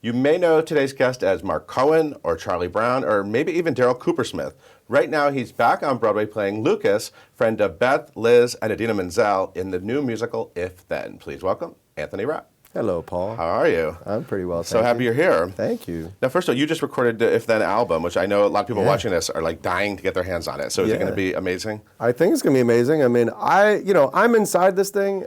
You may know today's guest as Mark Cohen or Charlie Brown or maybe even Daryl Coopersmith. Right now, he's back on Broadway playing Lucas, friend of Beth, Liz, and Idina Menzel in the new musical If Then. Please welcome Anthony Rapp. Hello, Paul. How are you? I'm pretty well, So happy you're here. Thank you. Now, first of all, you just recorded the If Then album, which I know a lot of people watching this are like dying to get their hands on it. So is it going to be amazing? I think it's going to be amazing. I mean, I'm inside this thing.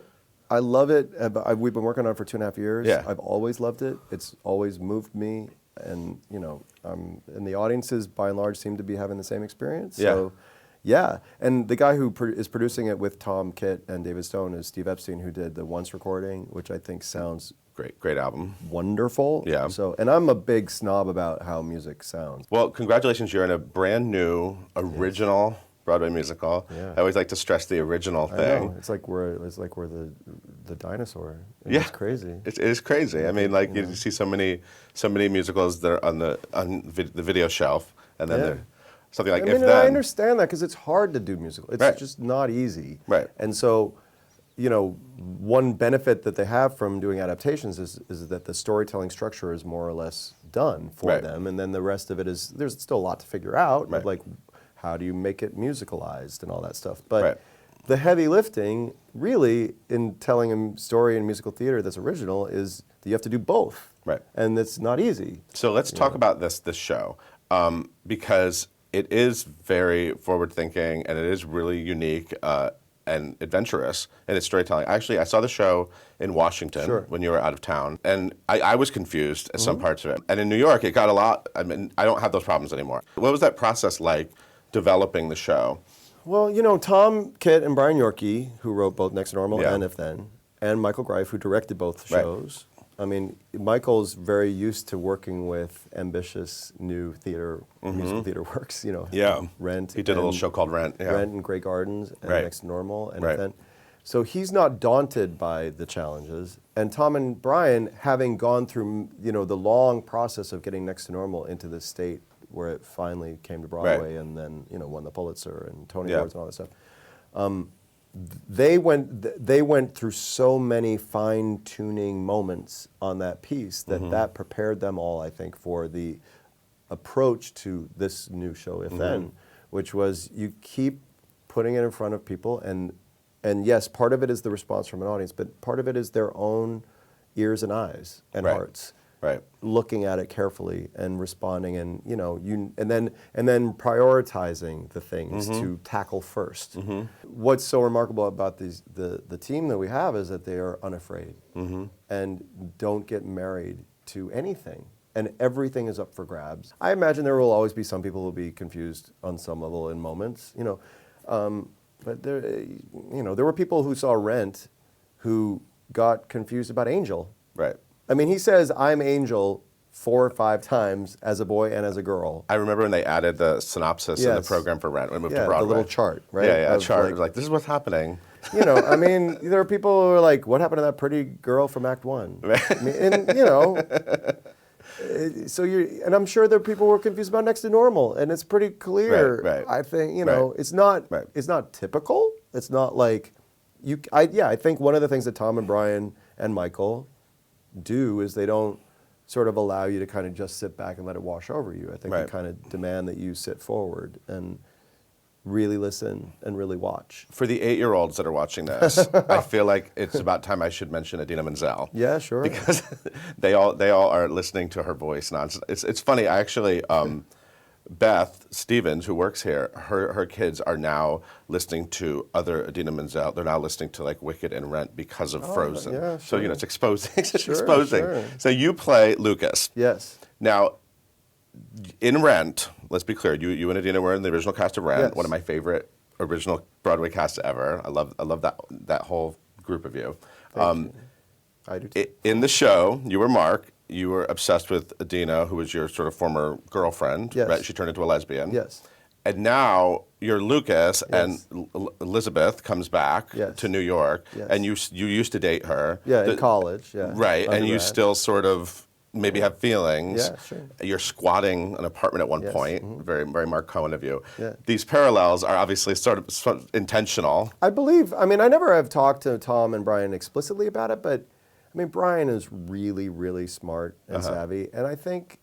I love it. We've been working on it for 2.5 years. Yeah. I've always loved it. It's always moved me. And, and the audiences, by and large, seem to be having the same experience. Yeah. So, yeah. And the guy who is producing it with Tom Kitt and David Stone is Steve Epstein, who did the Once recording, which I think sounds Great album. wonderful. Yeah. So, and I'm a big snob about how music sounds. Well, congratulations. You're in a brand new, original Broadway musical. Yeah. I always like to stress the original thing. I know. It's like we're the dinosaur. And Yeah. It's crazy. It is crazy. I mean, like you see so many musicals that are on the video shelf, and then there's something like If Then. I understand that because it's hard to do musical. It's Right. just not easy. Right. And so, one benefit that they have from doing adaptations is that the storytelling structure is more or less done for Right. them, and then the rest of it is there's still a lot to figure out. Right. Like, how do you make it musicalized and all that stuff? But Right. the heavy lifting, really, in telling a story in musical theater that's original, is that you have to do both. Right. And it's not easy. So let's talk about this show, because it is very forward-thinking and it is really unique and adventurous in its storytelling. Actually, I saw the show in Washington when you were out of town, and I was confused at some parts of it. And in New York, it got a lot. I mean, I don't have those problems anymore. What was that process like, developing the show? Well, Tom Kitt and Brian Yorkie, who wrote both Next to Normal and If Then, and Michael Greif, who directed both shows. I mean, Michael's very used to working with ambitious new theater, musical theater works, Rent. He did a little show called Rent. Yeah. Rent and Grey Gardens and Next to Normal and If Then. So he's not daunted by the challenges. And Tom and Brian, having gone through, the long process of getting Next to Normal into the state where it finally came to Broadway and then, won the Pulitzer and Tony Awards and all that stuff. They went through so many fine-tuning moments on that piece that prepared them all, I think, for the approach to this new show, If Then, which was you keep putting it in front of people, and yes, part of it is the response from an audience, but part of it is their own ears and eyes and hearts. Right. Looking at it carefully and responding, and and then prioritizing the things to tackle first. What's so remarkable about the team that we have is that they are unafraid and don't get married to anything, and everything is up for grabs. I imagine there will always be some people who will be confused on some level in moments, but there were people who saw Rent who got confused about Angel. Right. I mean, he says, "I'm Angel" 4 or 5 times as a boy and as a girl. I remember when they added the synopsis in the program for Rent when we moved to Broadway. The little chart, right? Yeah, a chart. It was like, this is what's happening. I mean, there are people who are like, what happened to that pretty girl from Act 1? I mean, and, so and I'm sure there are people who are confused about Next to Normal, and it's pretty clear. Right. I think, it's not typical. It's not like, I think one of the things that Tom and Brian and Michael do is they don't sort of allow you to kind of just sit back and let it wash over you. I think they kind of demand that you sit forward and really listen and really watch. For the 8-year-olds that are watching this, I feel like it's about time I should mention Idina Menzel. Yeah, sure. Because they all are listening to her voice now. It's funny. I actually Beth Stevens, who works here, her kids are now listening to other Idina Menzel. They're now listening to like Wicked and Rent because of Frozen. Yeah, sure. So it's exposing. It's Sure, exposing. sure. So you play Lucas. Yes. Now, in Rent, let's be clear. You and Idina were in the original cast of Rent. Yes. One of my favorite original Broadway casts ever. I love that whole group of you. Thank you. I do too. In the show, you were Mark. You were obsessed with Idina, who was your sort of former girlfriend. Yes. Right? She turned into a lesbian. Yes. And now you're Lucas, Yes. and Elizabeth comes back to New York, and you used to date her. Yeah, in college. Yeah. Right, and you Undergrad. still sort of maybe have feelings. Yeah, sure. You're squatting an apartment at one Yes. point. Very, very Mark Cohen of you. Yeah. These parallels are obviously sort of intentional. I believe, I mean, I never have talked to Tom and Brian explicitly about it, but I mean, Brian is really, really smart and savvy, and I think,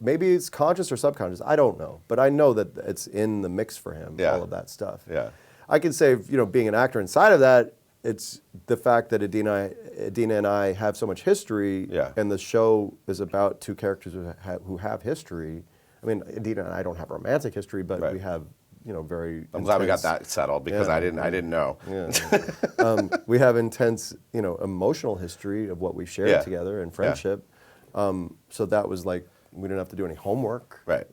maybe it's conscious or subconscious. I don't know, but I know that it's in the mix for him. Yeah. All of that stuff. Yeah. I can say, being an actor inside of that, it's the fact that Adina and I have so much history, and the show is about two characters who have history. I mean, Adina and I don't have romantic history, but we have, very. I'm glad we got that settled because I didn't know. Yeah. We have intense, emotional history of what we shared together and friendship. So that was like, we didn't have to do any homework. Right.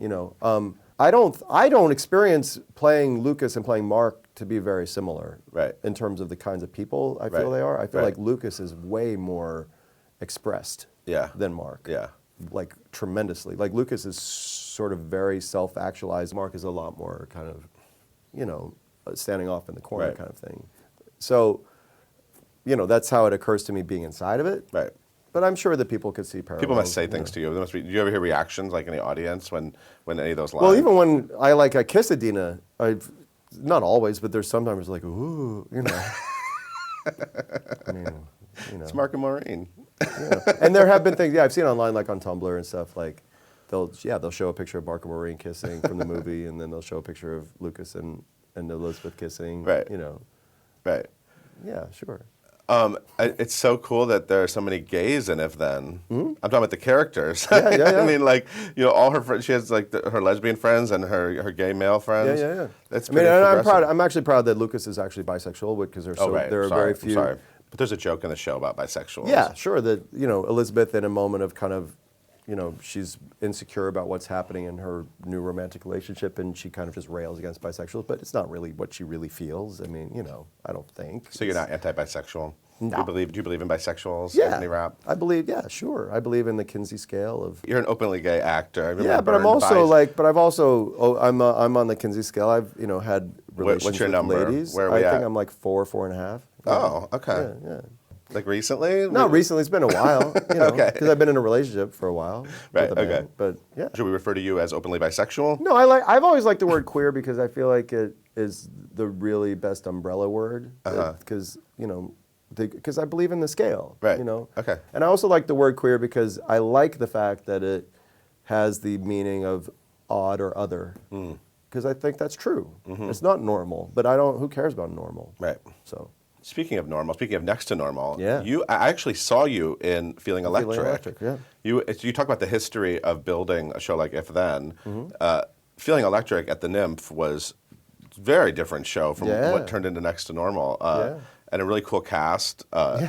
I don't experience playing Lucas and playing Mark to be very similar. Right. In terms of the kinds of people I feel they are. I feel like Lucas is way more expressed. Than Mark. Yeah. Like tremendously. Like Lucas is sort of very self-actualized. Mark is a lot more kind of, standing off in the corner kind of thing. So, that's how it occurs to me being inside of it. Right. But I'm sure that people could see parallels. People must say things to you. Do you ever hear reactions like in the audience when any of those lines? Well, even when I kiss Adina, not always, but there's sometimes like, ooh, I mean, It's Mark and Maureen. And there have been things, I've seen online, like on Tumblr and stuff, like they'll show a picture of Mark and Maureen kissing from the movie, and then they'll show a picture of Lucas and Elizabeth kissing. Right. Right. Yeah, sure. It's so cool that there are so many gays in If Then. I'm talking about the characters. Yeah. I mean, like, all her friends. She has like her lesbian friends and her gay male friends. Yeah. That's and I'm proud. I'm actually proud that Lucas is actually bisexual because there are very few. Sorry. But there's a joke in the show about bisexuals. Yeah, sure. That Elizabeth, in a moment of kind of, she's insecure about what's happening in her new romantic relationship, and she kind of just rails against bisexuals, but it's not really what she really feels. I mean, I don't think. So you're not anti-bisexual? No. Do you believe in bisexuals? Yeah. Anthony Rapp? I believe, sure. I believe in the Kinsey scale of. You're an openly gay actor. Yeah, but I'm also I'm on the Kinsey scale. I've had relations What's your with number? ladies. Where are we I at? think I'm like 4.5. Oh, okay. Yeah. Like recently? No, recently. It's been a while. Okay. Because I've been in a relationship for a while. Right. With a man. Okay. But yeah. Should we refer to you as openly bisexual? No, I've always liked the word queer because I feel like it is the really best umbrella word. Because because I believe in the scale. Right. Okay. And I also like the word queer because I like the fact that it has the meaning of odd or other. Because I think that's true. It's not normal, but who cares about normal? Right. So. Speaking of next to normal, Yeah. I actually saw you in Feeling Electric. Feeling Electric, yeah. You talk about the history of building a show like If Then. Feeling Electric at the Nymph was a very different show from what turned into Next to Normal. And a really cool cast.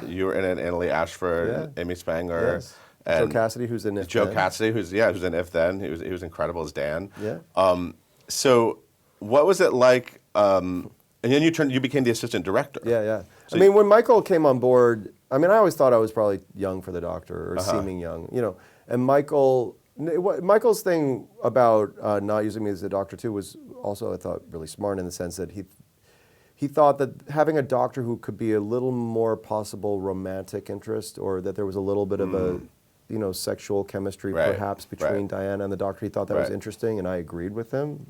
You were in it, Annalee Ashford, Amy Spanger. Yes. And Joe Cassidy, who's in If Joe Then. Cassidy, who's in If Then. He was incredible as Dan. Yeah. So what was it like? And then you became the assistant director. Yeah. So when Michael came on board, I always thought I was probably young for the Doctor or seeming young, And Michael's thing about not using me as the Doctor too was also, I thought, really smart in the sense that he thought that having a Doctor who could be a little more possible romantic interest, or that there was a little bit of a sexual chemistry perhaps between Diana and the Doctor, he thought that was interesting, and I agreed with him.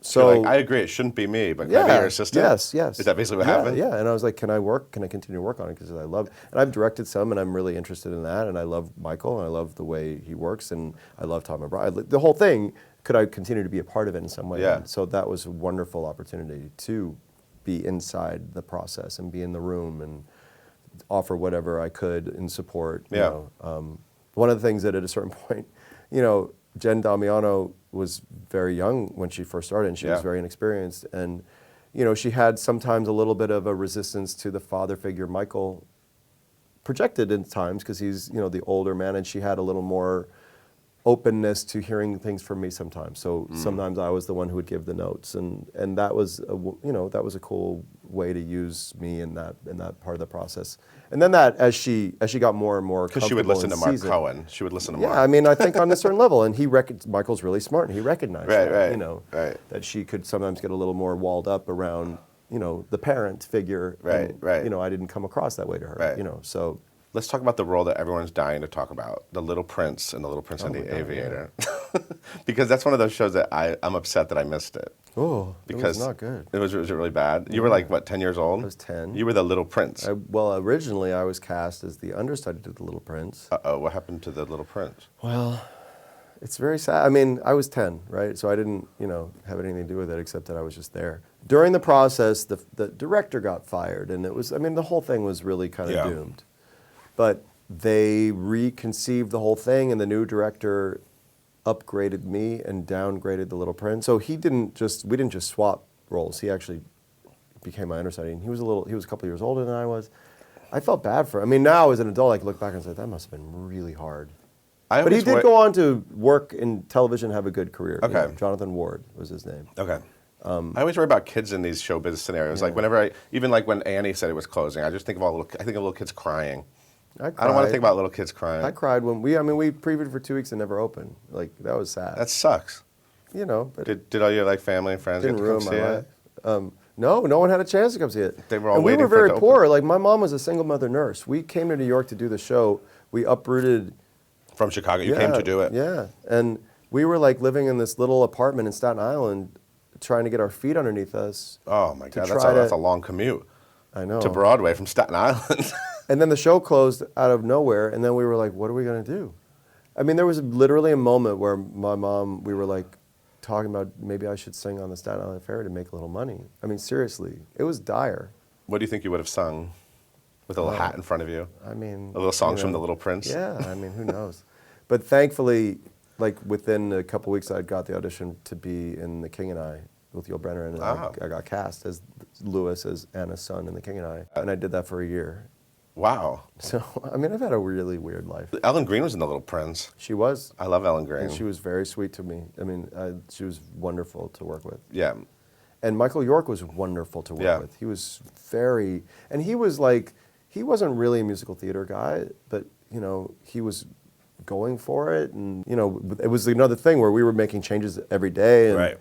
So I agree, it shouldn't be me, but can I be your assistant? Yes. Is that basically what happened? Yeah, and I was like, can I continue to work on it? Because and I've directed some, and I'm really interested in that, and I love Michael, and I love the way he works, and I love Tom McBride. The whole thing, could I continue to be a part of it in some way? Yeah. And so that was a wonderful opportunity to be inside the process and be in the room and offer whatever I could in support. One of the things that at a certain point, Jen Damiano was very young when she first started, and she was very inexperienced. And, she had sometimes a little bit of a resistance to the father figure Michael projected in times, because he's, the older man, and she had a little more openness to hearing things from me sometimes. So sometimes I was the one who would give the notes, and that was a cool way to use me in that part of the process. And then that as she got more and more comfortable, because she would listen to Mark seasoned, Cohen. She would listen to Mark. Yeah, I think on a certain level, and Michael's really smart, and he recognized that, that she could sometimes get a little more walled up around, the parent figure. And, I didn't come across that way to her. So. Let's talk about the role that everyone's dying to talk about, The Little Prince and The Little Prince and the Aviator. Because that's one of those shows that I'm upset that I missed it. Oh, because it was not good. Was it really bad? You were like, what, 10 years old? I was 10. You were the Little Prince. Well, originally I was cast as the understudy to the Little Prince. Uh-oh, what happened to the Little Prince? Well, it's very sad. I mean, I was 10, right? So I didn't, have anything to do with it except that I was just there. During the process, the director got fired, and the whole thing was really kind of doomed. But they reconceived the whole thing, and the new director upgraded me and downgraded the Little Prince. So we didn't just swap roles. He actually became my understudy, and he was a couple years older than I was. I felt bad for him. I mean, now as an adult, I can look back and say, that must have been really hard. But he did go on to work in television and have a good career. Okay. Jonathan Ward was his name. Okay. I always worry about kids in these showbiz scenarios. Like whenever even like when Annie said it was closing, I just think of little kids crying. I don't want to think about little kids crying. I cried when we previewed for 2 weeks and never opened. Like, that was sad. That sucks. But did all your family and friends get to come see it? No, no one had a chance to come see it. They were all and waiting we were for it very to poor. open. Like, my mom was a single mother nurse. We came to New York to do the show. We uprooted From Chicago, you came to do it. Yeah, and we were like living in this little apartment in Staten Island, trying to get our feet underneath us. Oh my God, that's a long commute. I know. To Broadway from Staten Island. And then the show closed out of nowhere, and then we were like, what are we going to do? I mean, there was literally a moment where we were like talking about maybe I should sing on the Staten Island Ferry to make a little money. I mean, seriously, it was dire. What do you think you would have sung with a little hat in front of you? I mean, a little songs from The Little Prince? Yeah, I mean, who knows? But thankfully, like within a couple weeks, I got the audition to be in The King and I with Yul Brynner, and I got cast as Louis, as Anna's son in The King and I, and I did that for a year. Wow. So, I mean, I've had a really weird life. Ellen Greene was in The Little Prince. She was. I love Ellen Greene. And she was very sweet to me. I mean, she was wonderful to work with. Yeah. And Michael York was wonderful to work with. He was and he was like, he wasn't really a musical theater guy, but, he was going for it. And, it was another thing where we were making changes every day. And, right.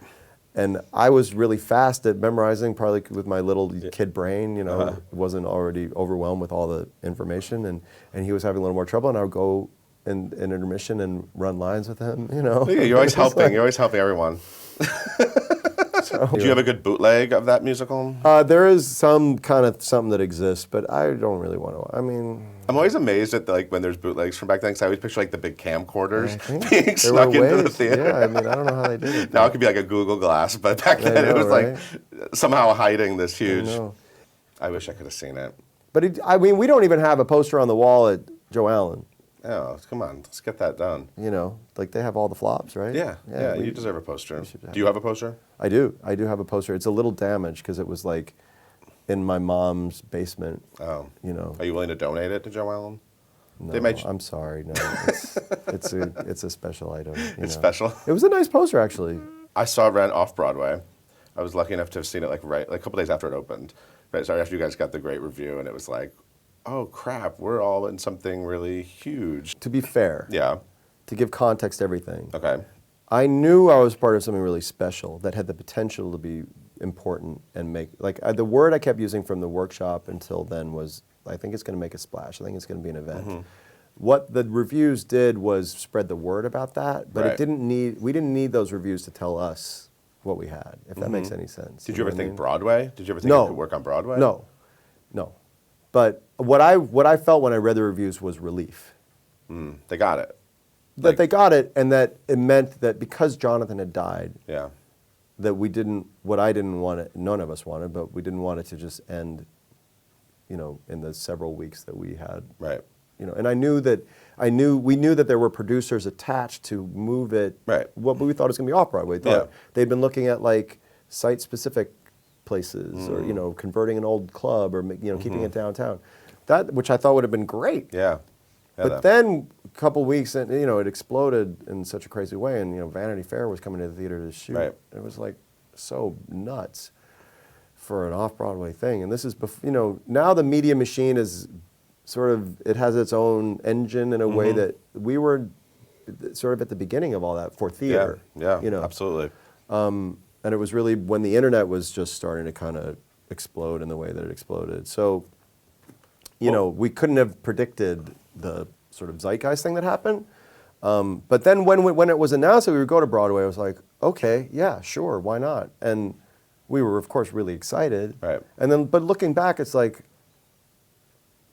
And I was really fast at memorizing, probably with my little kid brain, wasn't already overwhelmed with all the information. And he was having a little more trouble, and I would go in intermission and run lines with him, Yeah, you're always helping. You're always helping everyone. Did you have a good bootleg of that musical? There is some kind of something that exists, but I don't really want to. I mean, I'm always amazed at when there's bootlegs from back then, because I always picture the big camcorders being being snuck into the theater. Yeah, I mean, I don't know how they did it. Now it could be like a Google Glass, but back then it was somehow hiding this huge. I wish I could have seen it. But we don't even have a poster on the wall at Joe Allen. Oh, come on, let's get that done. They have all the flops, right? Yeah, you deserve a poster. Do you have a poster? I do have a poster. It's a little damaged because it was in my mom's basement. Oh. Are you willing to donate it to Joe Allen? No, I'm sorry. No, it's a special item. It's special? It was a nice poster, actually. I saw Rent off-Broadway. I was lucky enough to have seen it a couple days after it opened. Right, sorry, after you guys got the great review, and it was like, oh crap, we're all in something really huge. To be fair. Yeah. To give context to everything. Okay. I knew I was part of something really special that had the potential to be important and make, the word I kept using from the workshop until then was, I think it's going to make a splash. I think it's going to be an event. Mm-hmm. What the reviews did was spread the word about that, but we didn't need those reviews to tell us what we had, if that makes any sense. Did you ever think Broadway? Did you ever think you could work on Broadway? No. But what I felt when I read the reviews was relief. They got it. That they got it, and that it meant that because Jonathan had died, that I didn't want it, none of us wanted, but we didn't want it to just end, in the several weeks that we had. Right. And we knew that there were producers attached to move it. Right. What we thought it was going to be off Broadway. They'd been looking at site-specific places, or converting an old club, or keeping it downtown. That, which I thought would have been great. Yeah. But then a couple weeks, and it exploded in such a crazy way, and Vanity Fair was coming to the theater to shoot. Right. It was so nuts for an off-Broadway thing. And this is now the media machine is sort of, it has its own engine in a way that we were sort of at the beginning of all that for theater. Yeah, absolutely. And it was really when the internet was just starting to kind of explode in the way that it exploded. So, we couldn't have predicted the sort of zeitgeist thing that happened, But then when it was announced that we would go to Broadway, I was like, okay, yeah, sure, why not? And we were, of course, really excited. Right. And then, but looking back, it's like,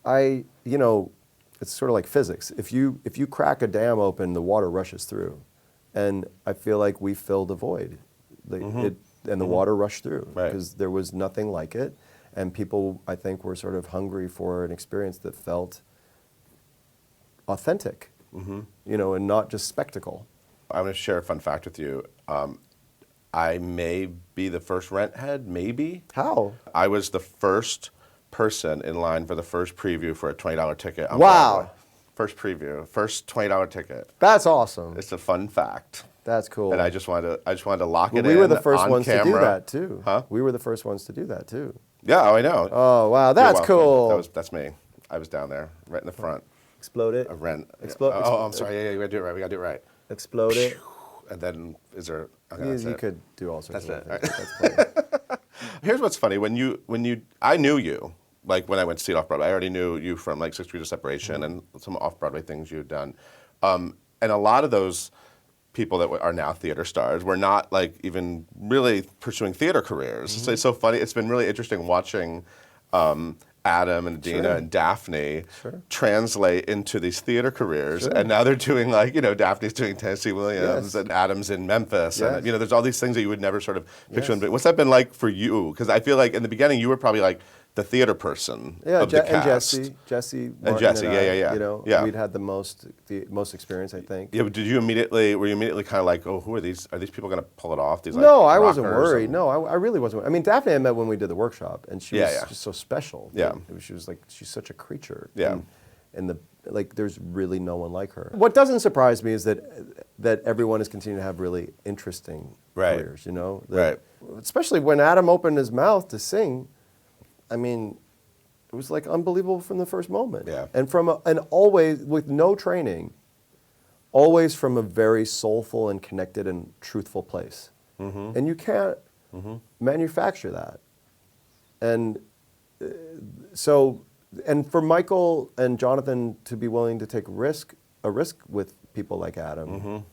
it's sort of like physics. If you crack a dam open, the water rushes through. And I feel like we filled a void. And the water rushed through because there was nothing like it. And people, I think, were sort of hungry for an experience that felt authentic, and not just spectacle. I'm going to share a fun fact with you. I may be the first rent head, maybe. How? I was the first person in line for the first preview for a $20 ticket on Wow. Broadway. First preview, first $20 ticket. That's awesome. It's a fun fact. That's cool. And I just wanted to lock it in. We were the first on ones camera. to do that too. Huh? We were the first ones to do that too. Yeah, I know. Oh wow, You're that's welcome. cool. That's me. I was down there, right in the front. Explode it. A rent. Explode. Oh, I'm sorry. Yeah, we gotta do it right. We gotta do it right. Explode it. And then is there? Okay, You, that's it. could do all sorts That's of it. things. That's cool. Here's what's funny. I knew you. Like when I went to see it off Broadway, I already knew you from like 6 Degrees of Separation and some off Broadway things you had done, and a lot of those people that are now theater stars were not like even really pursuing theater careers. So it's so funny. It's been really interesting watching Adam and Adina and Daphne translate into these theater careers, and now they're doing like Daphne's doing Tennessee Williams and Adam's in Memphis, and there's all these things that you would never sort of picture them doing. What's that been like for you? Because I feel like in the beginning you were probably like the theater person of the cast. And Jesse, And Jesse, Martin yeah. we'd had the most experience, I think. Yeah, but were you immediately kind of like, oh, who are these? Are these people going to pull it off? These No, like, I wasn't rockers worried. and- No, I really wasn't. I mean, Daphne I met when we did the workshop, and she was just so special. Yeah. She was like, she's such a creature. Yeah. And there's really no one like her. What doesn't surprise me is that everyone is continuing to have really interesting careers. Especially when Adam opened his mouth to sing. I mean, it was like unbelievable from the first moment. Yeah. And always with no training, always from a very soulful and connected and truthful place. Mm-hmm. And you can't manufacture that. And and for Michael and Jonathan to be willing to take a risk with people like Adam.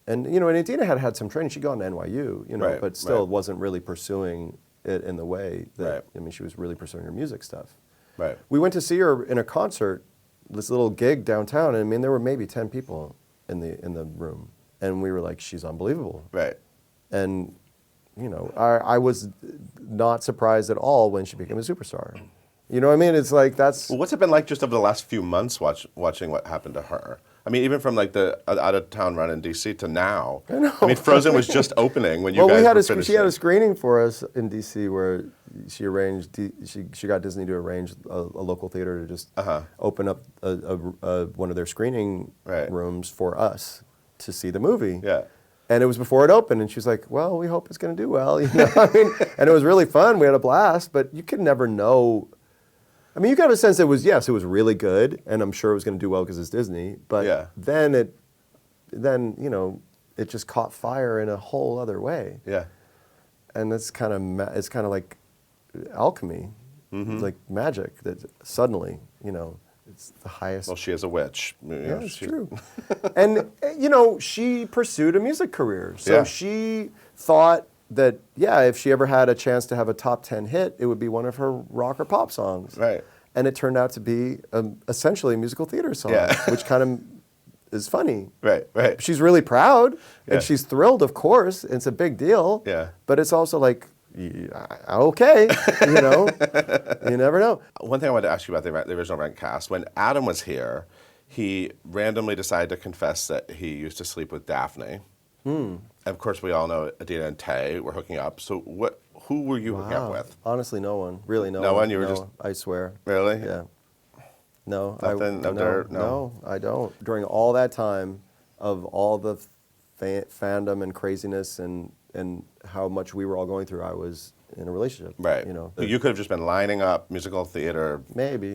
And and Adina had some training. She'd gone to NYU, but still wasn't really pursuing it in the way that she was really pursuing her music stuff. Right. We went to see her in a concert, this little gig downtown, and there were maybe 10 people in the room, and we were like, she's unbelievable. Right. And I was not surprised at all when she became a superstar. You know what I mean? It's like that's. Well, what's it been like just over the last few months watching what happened to her? I mean, even from like the out-of-town run in D.C. to now. I know. I mean, Frozen was just opening when you guys were finishing. She had a screening for us in D.C. where she arranged. She got Disney to arrange a local theater to just open up one of their screening rooms for us to see the movie. Yeah. And it was before it opened, and she was like, "Well, we hope it's going to do well." I mean, and it was really fun. We had a blast, but you could never know. I mean, you got a sense it was really good, and I'm sure it was going to do well because it's Disney. But then it just caught fire in a whole other way. Yeah. And it's kind of like alchemy, it's like magic that suddenly it's the highest. Well, she is a witch. Yeah, it's true. And she pursued a music career, so she thought that if she ever had a chance to have a top 10 hit, it would be one of her rock or pop songs. Right. And it turned out to be essentially a musical theater song, which kind of is funny. Right. She's really proud, and she's thrilled, of course. It's a big deal. Yeah. But it's also like, okay, you never know. One thing I wanted to ask you about the original Rent cast. When Adam was here, he randomly decided to confess that he used to sleep with Daphne. And of course, we all know Adina and Tay were hooking up. So who were you hooking up with? Honestly, no one. Really, no one. No one? You were just... I swear. Really? Yeah. No. Nothing? No dirt? No, I don't. During all that time of all the fandom and craziness and how much we were all going through, I was in a relationship. Right. You could have just been lining up musical theater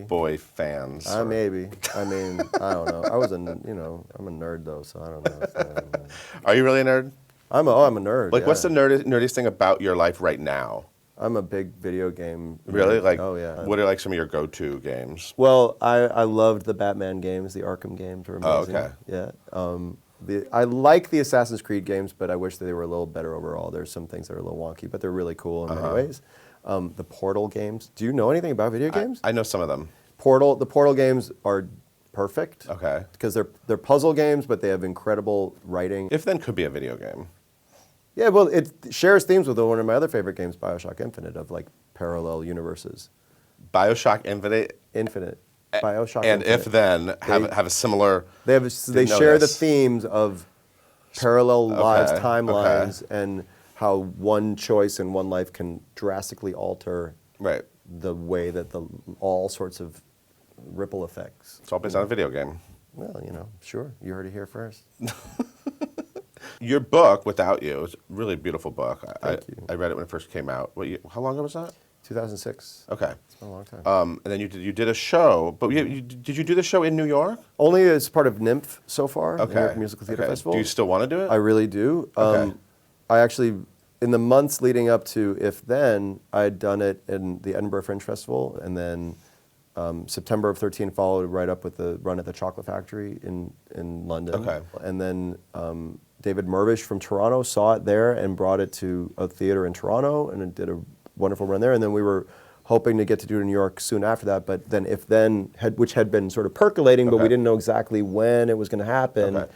boy fans. Maybe. I mean, I don't know. I was I'm a nerd though, so I don't know. Are you really a nerd? I'm a nerd. Like, what's the nerdiest thing about your life right now? I'm a big video game. Really? Like, oh yeah. what are like some of your go-to games? Well, I loved the Batman games. The Arkham games were amazing. Oh, okay. Yeah. I like the Assassin's Creed games, but I wish they were a little better overall. There's some things that are a little wonky, but they're really cool in many ways. The Portal games. Do you know anything about video games? I know some of them. The Portal games are perfect. Okay. Because they're puzzle games, but they have incredible writing. If Then could be a video game. Yeah, well, it shares themes with one of my other favorite games, BioShock Infinite, of like parallel universes. BioShock Infinite. BioShock And Infinite. If Then have a similar. They Didn't know share the this. themes of parallel lives, Okay, timelines, and how one choice in one life can drastically alter Right. the way that all sorts of ripple effects. It's all based on a video game. Well, sure, you heard it here first. Your book, Without You, is a really beautiful book. Thank you. I read it when it first came out. How long ago was that? 2006. Okay. It's been a long time. And then you did a show, but did you do the show in New York? Only as part of NYMF so far, Okay. New York Musical Theater Okay. Festival. Do you still want to do it? I really do. Okay. I actually, in the months leading up to If Then, I had done it in the Edinburgh Fringe Festival, and then September of 13 followed right up with the run at the Chocolate Factory in London. Okay. And then David Mervish from Toronto saw it there and brought it to a theater in Toronto, and it did a wonderful run there. And then we were hoping to get to do it in New York soon after that, but then If Then, which had been sort of percolating, but we Okay. didn't know exactly when it was going to happen, Okay.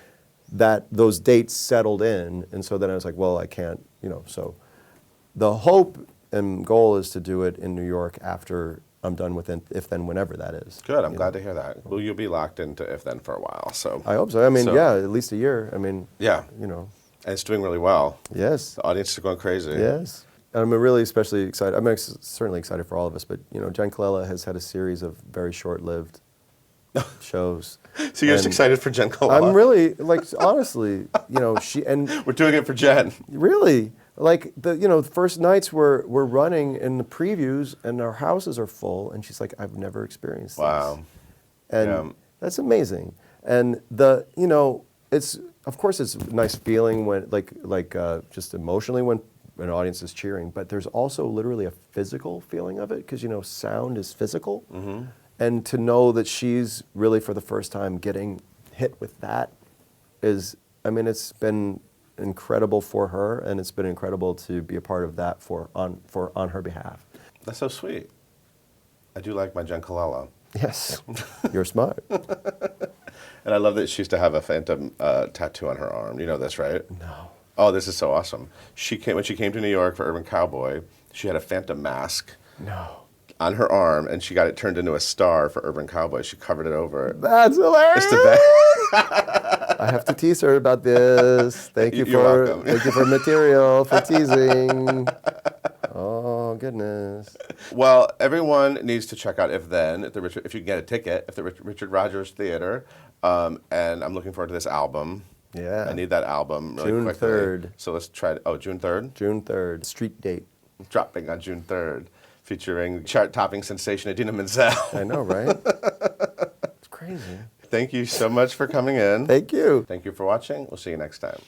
that those dates settled in. And so then I was like, well, I can't, so the hope and goal is to do it in New York after I'm done with If Then, whenever that is. Good. I'm glad to hear that. Well, you'll be locked into If Then for a while. So I hope so. I mean, So- yeah, at least a year. I mean, yeah, and it's doing really well. yes, The audience is going crazy. yes. And I'm really especially excited. I'm certainly excited for all of us, but, Jen Colella has had a series of very short-lived shows. So you're just And excited for Jen Colella? I'm really, honestly, We're doing it for Jen. really, the first nights we're running in the previews and our houses are full, and she's like, I've never experienced this. Wow. And Yeah. that's amazing. And of course it's a nice feeling when, just emotionally when an audience is cheering, but there's also literally a physical feeling of it, because, sound is physical. Mm-hmm. And to know that she's really for the first time getting hit with that it's been incredible for her, and it's been incredible to be a part of that on her behalf. That's so sweet. I do like my Jen Colella. Yes, you're smart. And I love that she used to have a phantom tattoo on her arm. You know this, right? No. Oh, this is so awesome. When she came to New York for Urban Cowboy, she had a phantom mask No. on her arm, and she got it turned into a star for Urban Cowboy. She covered it over. That's hilarious. It's the best. I have to tease her about this. Thank you You're welcome. Thank you for material, for teasing. Oh, goodness. Well, everyone needs to check out If Then, if you can get a ticket, at the Richard Rogers Theater. And I'm looking forward to this album. Yeah. I need that album really June quickly. 3rd. So let's try it. Oh, June 3rd? June 3rd, street date. Dropping on June 3rd, featuring chart-topping sensation Idina Menzel. I know, right? It's crazy. Thank you so much for coming in. Thank you. Thank you for watching. We'll see you next time.